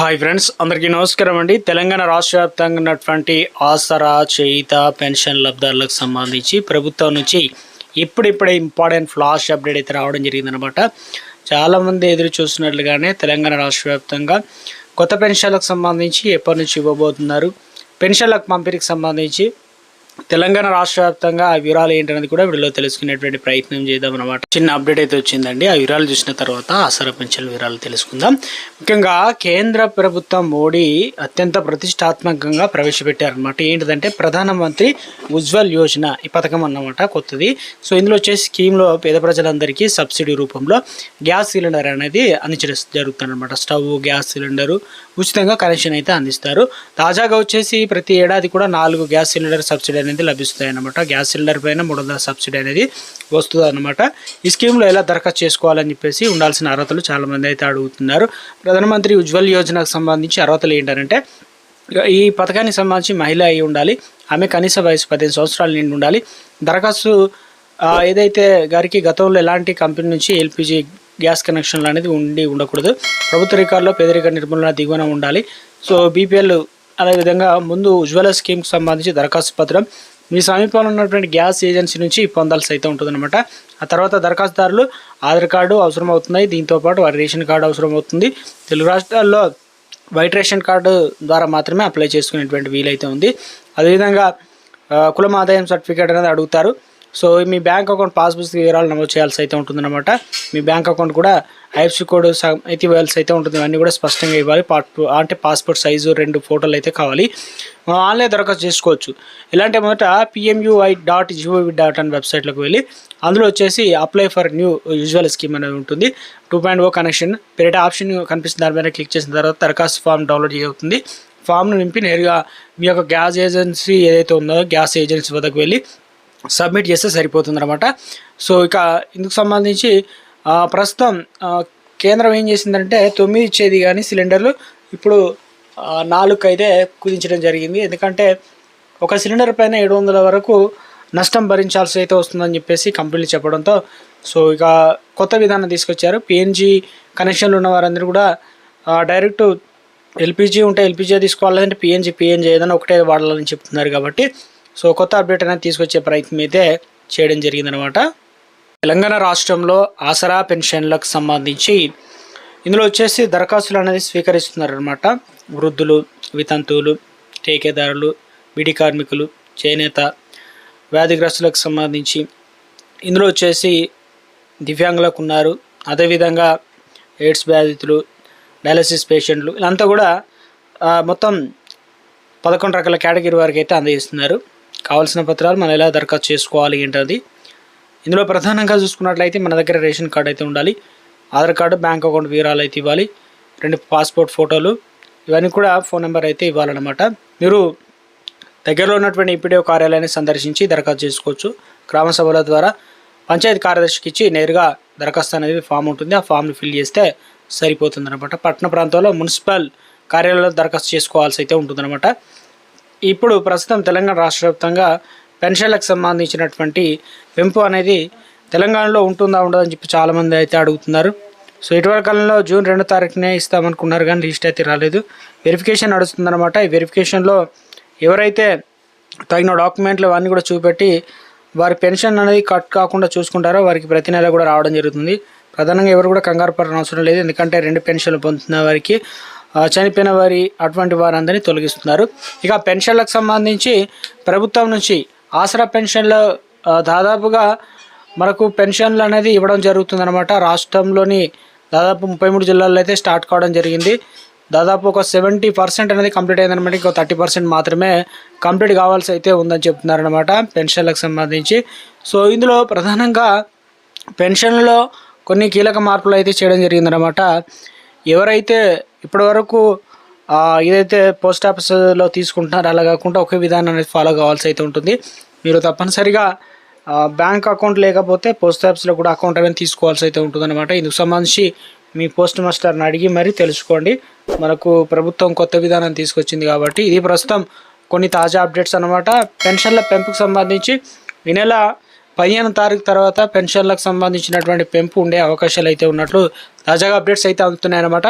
Hi friends, అందరికీ నమస్కారం అండి. తెలంగాణ రాష్ట్ర వ్యాప్తంగా ఉన్నటువంటి ఆసరా, చేయిత, పెన్షన్ లబ్ధారులకు సంబంధించి ప్రభుత్వం నుంచి ఇప్పుడిప్పుడే ఇంపార్టెంట్ ఫ్లాష్ అప్డేట్ అయితే రావడం జరిగిందనమాట. చాలామంది ఎదురు చూస్తున్నట్లుగానే తెలంగాణ రాష్ట్ర వ్యాప్తంగా కొత్త పెన్షన్లకు సంబంధించి ఎప్పటి నుంచి ఇవ్వబోతున్నారు, పెన్షన్లకు పంపిణీకి సంబంధించి తెలంగాణ రాష్ట్ర వ్యాప్తంగా ఆ వివరాలు ఏంటనేది కూడా వీడియోలో తెలుసుకునేటువంటి ప్రయత్నం చేద్దాం అనమాట. చిన్న అప్డేట్ అయితే వచ్చిందండి. ఆ వివరాలు చూసిన తర్వాత ఆసరా పెన్షన్ వివరాలు తెలుసుకుందాం. ముఖ్యంగా కేంద్ర ప్రభుత్వం మోడీ అత్యంత ప్రతిష్టాత్మకంగా ప్రవేశపెట్టారనమాట. ఏంటిదంటే ప్రధానమంత్రి ఉజ్వల్ యోజన ఈ పథకం అన్నమాట, కొత్తది. సో ఇందులో వచ్చే స్కీమ్లో పేద ప్రజలందరికీ సబ్సిడీ రూపంలో గ్యాస్ సిలిండర్ అనేది అందించడం జరుగుతుందన్నమాట. స్టవ్, గ్యాస్ సిలిండరు ఉచితంగా కనెక్షన్ అయితే అందిస్తారు. తాజాగా వచ్చేసి ప్రతి ఏడాది కూడా 4 గ్యాస్ సిలిండర్ సబ్సిడీ అనేది లభిస్తాయి అన్నమాట. గ్యాస్ సిలిండర్ పైన 300 సబ్సిడీ అనేది వస్తుంది అన్నమాట. ఈ స్కీమ్లో ఎలా దరఖాస్తు చేసుకోవాలని చెప్పేసి ఉండాల్సిన అర్హతలు చాలామంది అయితే అడుగుతున్నారు. ప్రధానమంత్రి ఉజ్వల్ యోజనకు సంబంధించి అర్హతలు ఏంటంటే, ఈ పథకానికి సంబంధించి మహిళ అయి ఉండాలి, ఆమె కనీస వయసు 15 సంవత్సరాలు నిండి ఉండాలి. దరఖాస్తు ఏదైతే గారికి గతంలో ఎలాంటి కంపెనీ నుంచి ఎల్పిజి గ్యాస్ కనెక్షన్లు అనేది ఉండకూడదు. ప్రభుత్వ రికార్డులో పేదరిక నిర్మూలన దిగువన ఉండాలి. సో బీపీఎల్ అదేవిధంగా ముందు ఉజ్వల స్కీమ్కి సంబంధించి దరఖాస్తు పత్రం మీ సమీపంలో ఉన్నటువంటి గ్యాస్ ఏజెన్సీ నుంచి పొందాల్సి అయితే ఉంటుందన్నమాట. ఆ తర్వాత దరఖాస్తుదారులు ఆధార్ కార్డు అవసరం అవుతున్నాయి. దీంతోపాటు వారి రేషన్ కార్డు అవసరం అవుతుంది. తెలుగు రాష్ట్రాల్లో వైట్ రేషన్ కార్డు ద్వారా మాత్రమే అప్లై చేసుకునేటువంటి వీలైతే ఉంది. అదేవిధంగా కులం ఆదాయం సర్టిఫికేట్ అనేది అడుగుతారు. సో మీ బ్యాంక్ అకౌంట్ పాస్బుక్ వివరాలు నమోదు చేయాల్సి అయితే ఉంటుందన్నమాట. మీ బ్యాంక్ అకౌంట్ కూడా ఐఎఫ్సి కోడ్ అయితే ఇవ్వాల్సి అయితే ఉంటుంది. అన్నీ కూడా స్పష్టంగా ఇవ్వాలి. అంటే పాస్పోర్ట్ సైజు 2 ఫోటోలు అయితే కావాలి. ఆన్లైన్ దరఖాస్తు చేసుకోవచ్చు. ఇలాంటి మొదట pmui.gov.in వెబ్సైట్లోకి వెళ్ళి అందులో వచ్చేసి apply for new usual scheme అనేది ఉంటుంది. 2.0 కనెక్షన్ పీరియడ్ ఆప్షన్ కనిపిస్తుంది. దాని మీద క్లిక్ చేసిన తర్వాత దరఖాస్తు ఫామ్ డౌన్లోడ్ అవుతుంది. ఫామ్ను నింపి నేరుగా మీ యొక్క గ్యాస్ ఏజెన్సీ ఏదైతే ఉందో గ్యాస్ ఏజెన్సీ వద్దకు వెళ్ళి సబ్మిట్ చేస్తే సరిపోతుంది అనమాట. సో ఇక ఇందుకు సంబంధించి ప్రస్తుతం కేంద్రం ఏం చేసిందంటే 9 ఇచ్చేది కానీ సిలిండర్లు ఇప్పుడు 4 అయితే కుదించడం జరిగింది. ఎందుకంటే ఒక సిలిండర్ పైన 700 వరకు నష్టం భరించాల్సి అయితే వస్తుందని చెప్పేసి కంపెనీలు చెప్పడంతో సో ఇక కొత్త విధానం తీసుకొచ్చారు. పిఎన్జి కనెక్షన్లు ఉన్న వారందరూ కూడా డైరెక్ట్ ఎల్పిజి ఉంటే ఎల్పిజి తీసుకోవాలి, లేదంటే పిఎన్జి ఏదైనా ఒకటే వాడాలని చెప్తున్నారు. కాబట్టి సో కొత్త అప్డేట్ అనేది తీసుకొచ్చే ప్రయత్నం అయితే చేయడం జరిగిందనమాట. తెలంగాణ రాష్ట్రంలో ఆసరా పెన్షన్లకు సంబంధించి ఇందులో వచ్చేసి దరఖాస్తులు అనేది స్వీకరిస్తున్నారనమాట. వృద్ధులు, వితంతువులు, ఠేకేదారులు, బీడీ కార్మికులు, చేనేత, వ్యాధిగ్రస్తులకు సంబంధించి ఇందులో వచ్చేసి దివ్యాంగులకు ఉన్నారు. అదేవిధంగా ఎయిడ్స్ బాధితులు, డయాలసిస్ పేషెంట్లు, ఇదంతా కూడా మొత్తం 11 రకాల కేటగిరీ వారికి అయితే అందజేస్తున్నారు. కావాల్సిన పత్రాలు మనం ఎలా దరఖాస్తు చేసుకోవాలి ఏంటది. ఇందులో ప్రధానంగా చూసుకున్నట్లయితే మన దగ్గర రేషన్ కార్డు అయితే ఉండాలి, ఆధార్ కార్డు, బ్యాంక్ అకౌంట్ వివరాలు అయితే ఇవ్వాలి, 2 పాస్పోర్ట్ ఫోటోలు, ఇవన్నీ కూడా ఫోన్ నెంబర్ అయితే ఇవ్వాలన్నమాట. మీరు దగ్గరలో ఉన్నటువంటి ఈపీడీఓ కార్యాలయాన్ని సందర్శించి దరఖాస్తు చేసుకోవచ్చు. గ్రామ సభల ద్వారా పంచాయతీ కార్యదర్శికి ఇచ్చి నేరుగా దరఖాస్తు అనేది ఫామ్ ఉంటుంది. ఆ ఫామ్ని ఫిల్ చేస్తే సరిపోతుంది అనమాట. పట్టణ ప్రాంతాల్లో మున్సిపల్ కార్యాలయంలో దరఖాస్తు చేసుకోవాల్సి అయితే ఉంటుందన్నమాట. ఇప్పుడు ప్రస్తుతం తెలంగాణ రాష్ట్ర వ్యాప్తంగా పెన్షన్లకు సంబంధించినటువంటి పెంపు అనేది తెలంగాణలో ఉంటుందా ఉండదని చెప్పి చాలామంది అయితే అడుగుతున్నారు. సో ఇటీవల కాలంలో జూన్ 2వ తారీఖునే ఇస్తామనుకున్నారు కానీ లిస్ట్ అయితే రాలేదు. వెరిఫికేషన్ నడుస్తుందన్నమాట. ఈ వెరిఫికేషన్లో ఎవరైతే తగిన డాక్యుమెంట్లు అవన్నీ కూడా చూపెట్టి వారి పెన్షన్ అనేది కట్ కాకుండా చూసుకుంటారో వారికి ప్రతి నెల కూడా రావడం జరుగుతుంది. ప్రధానంగా ఎవరు కూడా కంగారు పడని అవసరం లేదు. ఎందుకంటే 2 పెన్షన్లు పొందుతున్న వారికి, చనిపోయిన వారి అటువంటి వారందరినీ తొలగిస్తున్నారు. ఇక పెన్షన్లకు సంబంధించి ప్రభుత్వం నుంచి ఆసరా పెన్షన్లు దాదాపుగా మనకు పెన్షన్లు అనేది ఇవ్వడం జరుగుతుందన్నమాట. రాష్ట్రంలోని దాదాపు 33 జిల్లాల్లో అయితే స్టార్ట్ కావడం జరిగింది. దాదాపు ఒక 70% అనేది కంప్లీట్ అయిందనమాట. ఇంకో 30% మాత్రమే కంప్లీట్ కావాల్సి అయితే ఉందని చెప్తున్నారనమాట పెన్షన్లకు సంబంధించి. సో ఇందులో ప్రధానంగా పెన్షన్లలో కొన్ని కీలక మార్పులు అయితే చేయడం జరిగిందనమాట. ఎవరైతే ఇప్పటివరకు ఏదైతే పోస్ట్ ఆఫీసులో తీసుకుంటున్నారో అలా కాకుండా ఒకే విధానం అనేది ఫాలో కావాల్సి అయితే ఉంటుంది. మీరు తప్పనిసరిగా బ్యాంక్ అకౌంట్ లేకపోతే పోస్ట్ ఆఫీస్లో కూడా అకౌంట్ అనేది తీసుకోవాల్సి అయితే ఉంటుందన్నమాట. ఇందుకు సంబంధించి మీ పోస్ట్ మాస్టర్ని అడిగి మరీ తెలుసుకోండి. మనకు ప్రభుత్వం కొత్త విధానం తీసుకొచ్చింది కాబట్టి ఇది ప్రస్తుతం కొన్ని తాజా అప్డేట్స్ అనమాట. పెన్షన్ల పెంపుకు సంబంధించి ఈ నెల 15వ తారీఖు తర్వాత పెన్షన్లకు సంబంధించినటువంటి పెంపు ఉండే అవకాశాలు అయితే ఉన్నట్లు తాజాగా అప్డేట్స్ అయితే అందుతున్నాయి అన్నమాట.